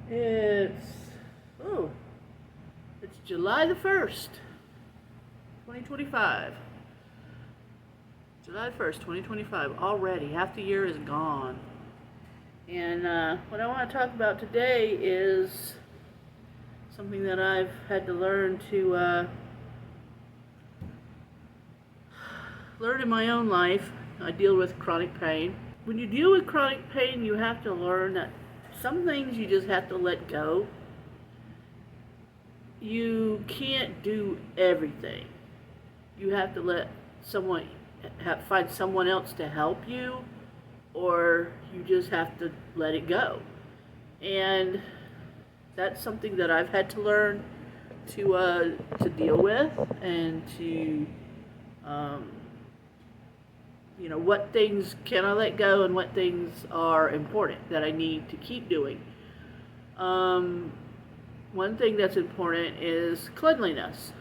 It's, oh, it's July the 1st, 2025. July 1st, 2025. Already, half the year is gone. And what I want to talk about today is something that I've had to learn learn in my own life. I deal with chronic pain. When you deal with chronic pain, you have to learn that some things you just have to let go. You can't do everything. You have to let someone find someone else to help you, or you just have to let it go. And that's something that I've had to learn to deal with, and to what things can I let go and what things are important that I need to keep doing. One thing that's important is cleanliness.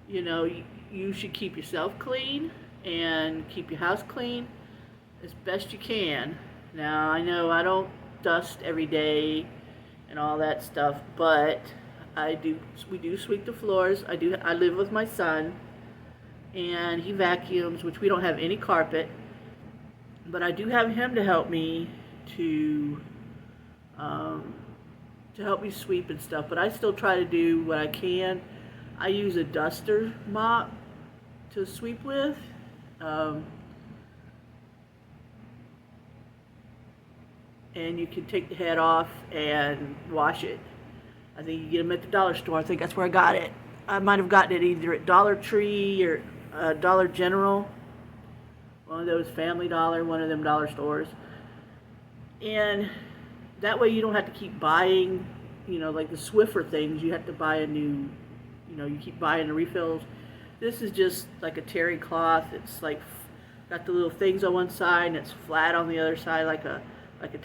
You should keep yourself clean and keep your house clean as best you can. Now, I know I don't dust every day and all that stuff, but we do sweep the floors. I live with my son, and he vacuums, which we don't have any carpet, but I do have him to help me to help me sweep and stuff. But I still try to do what I can. I use a duster mop to sweep with. And you can take the head off and wash it. I think you get them at the dollar store. I think that's where I got it. I might have gotten it either at Dollar Tree or Dollar General, one of those Family Dollar, one of them dollar stores. And that way you don't have to keep buying, like the Swiffer things. You have to buy a new, you keep buying the refills. This is just like a terry cloth. It's like got the little things on one side, and it's flat on the other side like a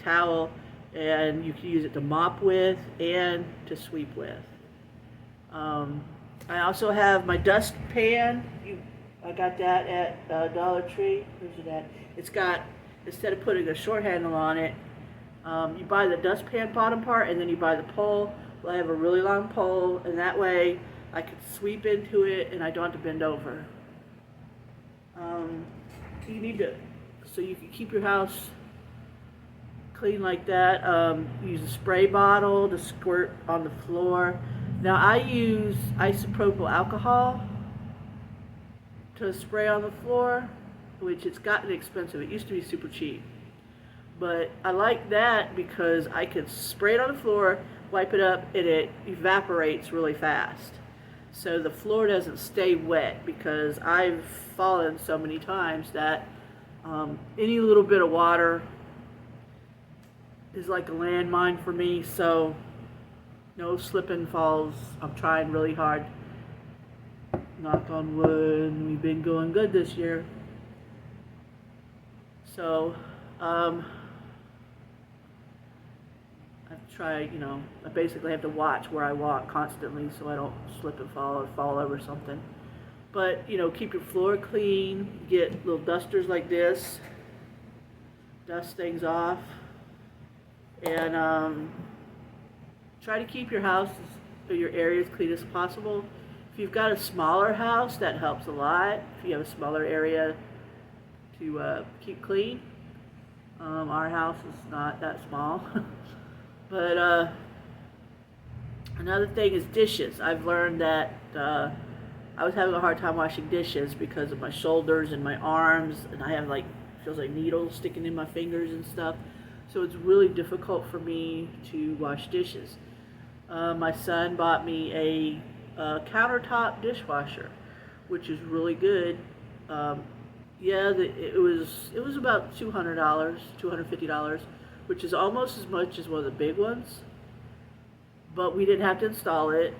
towel, and you can use it to mop with and to sweep with. I also have my dust pan. I got that at Dollar Tree. Where's it at? It's got, instead of putting a short handle on it, you buy the dustpan bottom part, and then you buy the pole. Well, I have a really long pole, and that way I can sweep into it, and I don't have to bend over. So you can keep your house clean like that. Use a spray bottle to squirt on the floor. Now, I use isopropyl alcohol to spray on the floor, which it's gotten expensive. It used to be super cheap. But I like that because I can spray it on the floor, wipe it up, and it evaporates really fast. So the floor doesn't stay wet, because I've fallen so many times that any little bit of water is like a landmine for me. So no slip and falls. I'm trying really hard. Knock on wood. We've been going good this year. So I try, I basically have to watch where I walk constantly so I don't slip and fall or fall over something. But, keep your floor clean. Get little dusters like this. Dust things off. And try to keep your house or your area as clean as possible. If you've got a smaller house, that helps a lot. If you have a smaller area to keep clean. Our house is not that small. But another thing is dishes. I've learned that I was having a hard time washing dishes because of my shoulders and my arms, and I have feels like needles sticking in my fingers and stuff. So it's really difficult for me to wash dishes. My son bought me a countertop dishwasher, which is really good. It was about $200, $250, which is almost as much as one of the big ones. But we didn't have to install it.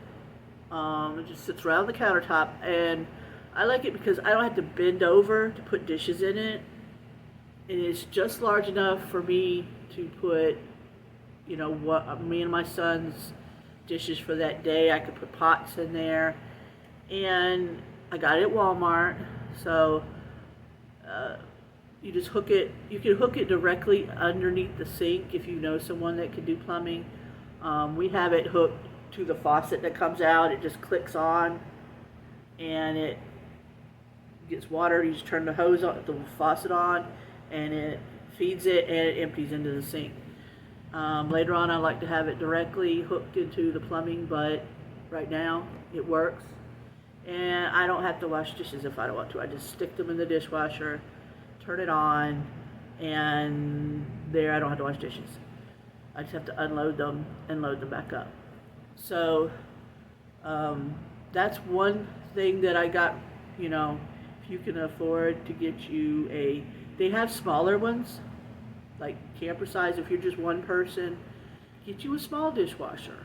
It just sits right on the countertop, and I like it because I don't have to bend over to put dishes in it. And it's just large enough for me to put, what me and my son's dishes for that day. I could put pots in there, and I got it at Walmart. So you just hook it. You can hook it directly underneath the sink if you know someone that can do plumbing. We have it hooked to the faucet that comes out. It just clicks on, and it gets water. You just turn the hose on, the faucet on, and it feeds it, and it empties into the sink. Later on, I like to have it directly hooked into the plumbing, but right now it works. And I don't have to wash dishes if I don't want to. I just stick them in the dishwasher, turn it on, and there I don't have to wash dishes. I just have to unload them and load them back up. So that's one thing that I got, you know, if you can afford to get you they have smaller ones, like camper size. If you're just one person, get you a small dishwasher.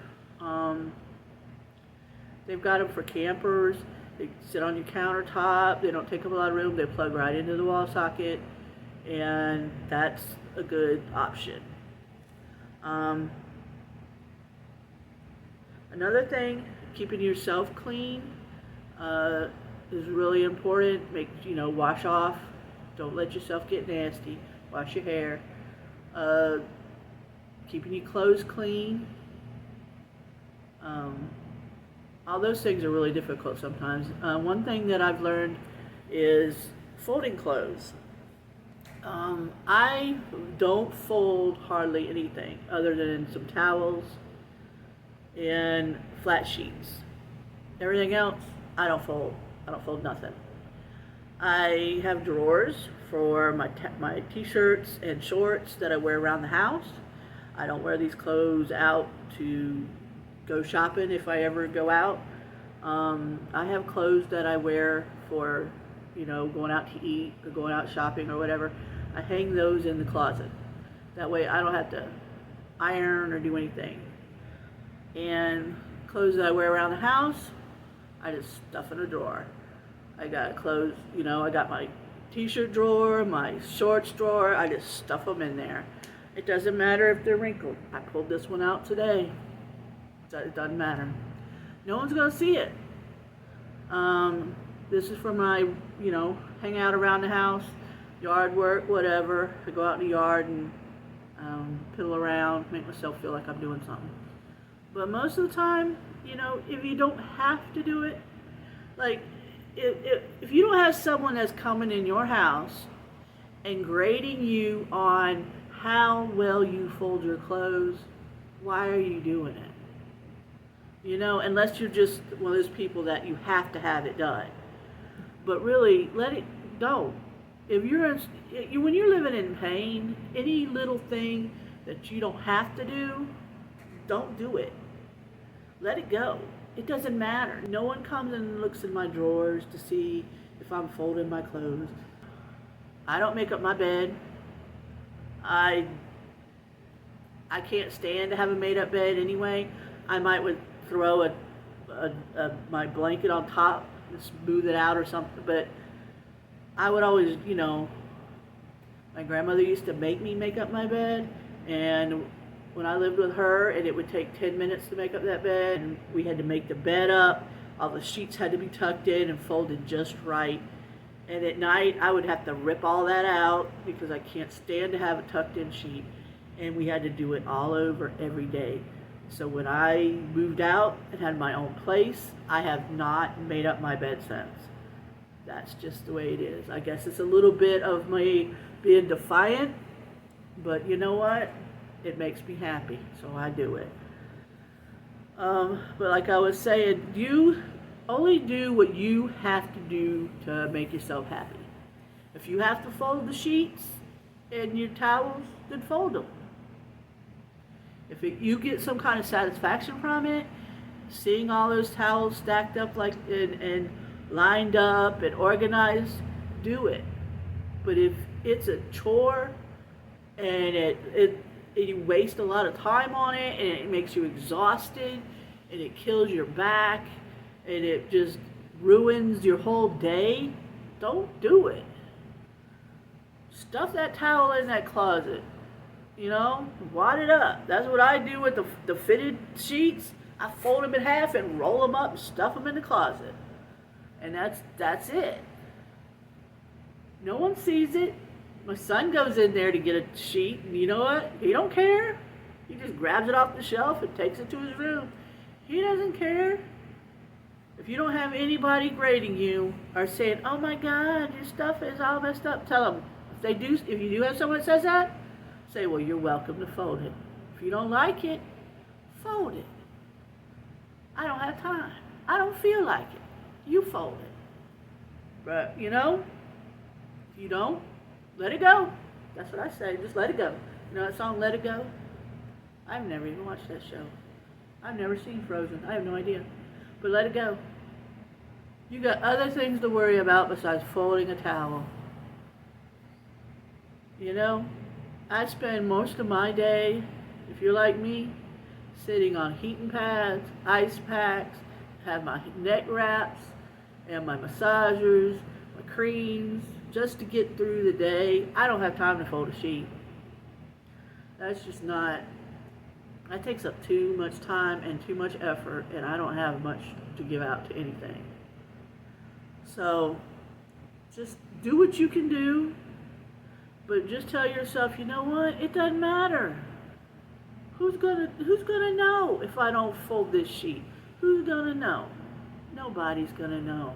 They've got them for campers. They sit on your countertop. They don't take up a lot of room. They plug right into the wall socket, and that's a good option. Another thing, keeping yourself clean is really important. Wash off. Don't let yourself get nasty. Wash your hair. Keeping your clothes clean. All those things are really difficult sometimes. One thing that I've learned is folding clothes. I don't fold hardly anything other than some towels and flat sheets. Everything else, I don't fold. I don't fold nothing. I have drawers for my t-shirts and shorts that I wear around the house. I don't wear these clothes out to go shopping if I ever go out. I have clothes that I wear for, going out to eat or going out shopping or whatever. I hang those in the closet. That way I don't have to iron or do anything. And clothes that I wear around the house, I just stuff in a drawer. I got clothes, I got my t-shirt drawer, my shorts drawer, I just stuff them in there. It doesn't matter if they're wrinkled. I pulled this one out today. It doesn't matter. No one's going to see it. This is for my, hang out around the house, yard work, whatever. I go out in the yard and piddle around, make myself feel like I'm doing something. But most of the time, if you don't have to do it, like if you don't have someone that's coming in your house and grading you on how well you fold your clothes, why are you doing it? Unless you're just one of those people that you have to have it done. But really, don't. When you're living in pain, any little thing that you don't have to do, don't do it. Let it go. It doesn't matter. No one comes and looks in my drawers to see if I'm folding my clothes. I don't make up my bed. I can't stand to have a made-up bed anyway. I would throw my blanket on top and smooth it out or something, but I would always, my grandmother used to make me make up my bed, and when I lived with her, and it would take 10 minutes to make up that bed, and we had to make the bed up, all the sheets had to be tucked in and folded just right, and at night I would have to rip all that out because I can't stand to have a tucked in sheet, and we had to do it all over every day. So when I moved out and had my own place, I have not made up my bed since. That's just the way it is. I guess it's a little bit of me being defiant, but you know what? It makes me happy, so I do it. But like I was saying, you only do what you have to do to make yourself happy. If you have to fold the sheets and your towels, then fold them. If you get some kind of satisfaction from it, seeing all those towels stacked up and lined up and organized, do it. But if it's a chore and you waste a lot of time on it and it makes you exhausted and it kills your back and it just ruins your whole day, don't do it. Stuff that towel in that closet. Wad it up. That's what I do with the fitted sheets. I fold them in half and roll them up and stuff them in the closet. And that's it. No one sees it. My son goes in there to get a sheet, and you know what? He don't care. He just grabs it off the shelf and takes it to his room. He doesn't care. If you don't have anybody grading you or saying, "Oh my God, your stuff is all messed up," tell them. If you do have someone that says that, say, "Well, you're welcome to fold it. If you don't like it, fold it. I don't have time. I don't feel like it. You fold it." But if you don't, let it go. That's what I say. Just let it go. You know that song, "Let It Go"? I've never even watched that show. I've never seen Frozen. I have no idea. But let it go. You got other things to worry about besides folding a towel. I spend most of my day, if you're like me, sitting on heating pads, ice packs, have my neck wraps, and my massagers, my creams, just to get through the day. I don't have time to fold a sheet. That's just not, that takes up too much time and too much effort, and I don't have much to give out to anything. So, just do what you can do, but just tell yourself, you know what, it doesn't matter. Who's gonna know if I don't fold this sheet? Who's gonna know? Nobody's gonna know.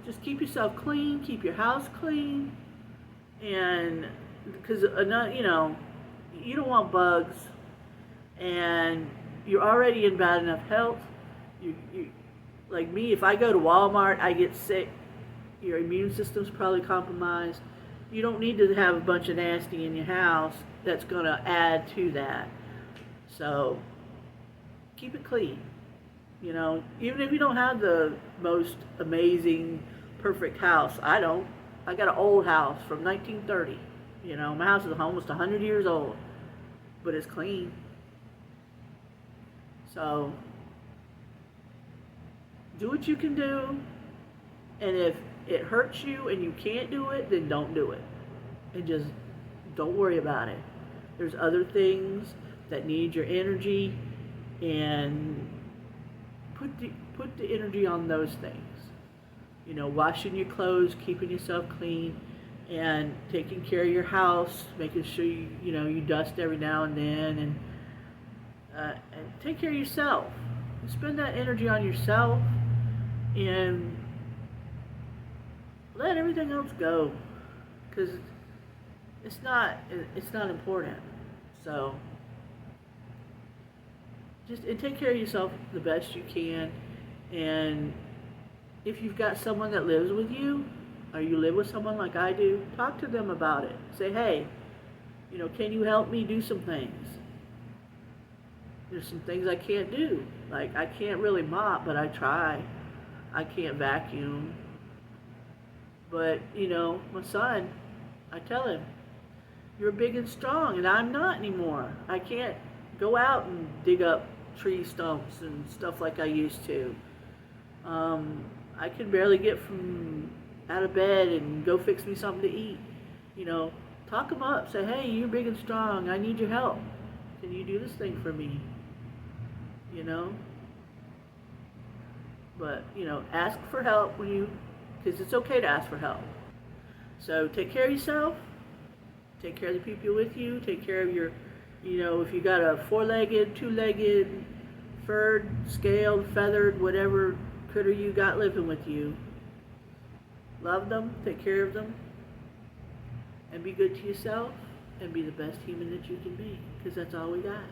Just keep yourself clean, keep your house clean, and because you don't want bugs, and you're already in bad enough health. You like me, if I go to Walmart, I get sick. Your immune system's probably compromised. You don't need to have a bunch of nasty in your house that's going to add to that. So keep it clean. Even if you don't have the most amazing, perfect house. I don't. I got an old house from 1930. My house is almost 100 years old, but it's clean. So do what you can do, and if it hurts you and you can't do it, then don't do it. And just don't worry about it. There's other things that need your energy, and put the energy on those things. Washing your clothes, keeping yourself clean, and taking care of your house, making sure you dust every now and then, and take care of yourself. Spend that energy on yourself, and let everything else go, because it's not important. So just take care of yourself the best you can. And if you've got someone that lives with you, or you live with someone like I do, talk to them about it. Say, "Hey, can you help me do some things? There's some things I can't do. Like, I can't really mop, but I try. I can't vacuum. But, my son, I tell him, you're big and strong, and I'm not anymore. I can't go out and dig up tree stumps and stuff like I used to. I can barely get out of bed and go fix me something to eat." Talk them up. Say, "Hey, you're big and strong. I need your help. Can you do this thing for me?" But, ask for help because it's okay to ask for help. So take care of yourself. Take care of the people with you. Take care of your, if you got a 4-legged, 2-legged, furred, scaled, feathered, whatever critter you got living with you. Love them, take care of them, and be good to yourself, and be the best human that you can be, because that's all we got.